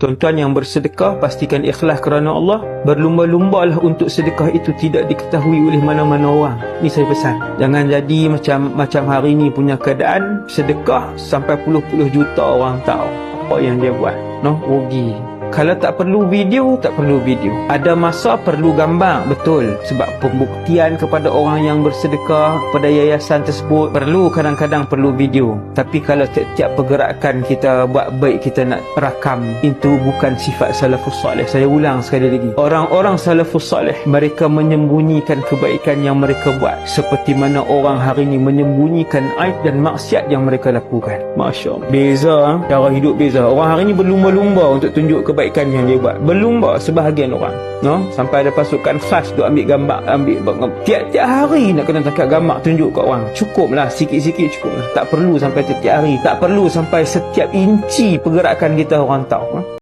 Tuan-tuan yang bersedekah, pastikan ikhlas kerana Allah. Berlumba-lumbalah untuk sedekah itu tidak diketahui oleh mana-mana orang. Ni saya pesan. Jangan jadi macam hari ni punya keadaan, sedekah sampai puluh-puluh juta orang tahu apa yang dia buat. Rugi. Kalau tak perlu video, tak perlu video. Ada masa perlu gambar, betul. Sebab pembuktian kepada orang yang bersedekah, pada yayasan tersebut, perlu kadang-kadang perlu video. Tapi kalau setiap pergerakan kita buat baik, kita nak rakam, itu bukan sifat salafus salih. Saya ulang sekali lagi. Orang-orang salafus salih, mereka menyembunyikan kebaikan yang mereka buat. Seperti mana orang hari ini menyembunyikan aib dan maksiat yang mereka lakukan. Masya Allah. Beza, cara hidup beza. Orang hari ini berlumba-lumba untuk tunjuk kebaikan yang dia buat. Berlumba sebahagian orang. Sampai ada pasukan khas duk ambil gambar, tiap-tiap hari nak kena tangkap gambar tunjuk kat orang. Cukuplah, sikit-sikit cukuplah. Tak perlu sampai setiap hari, tak perlu sampai setiap inci pergerakan kita orang tahu.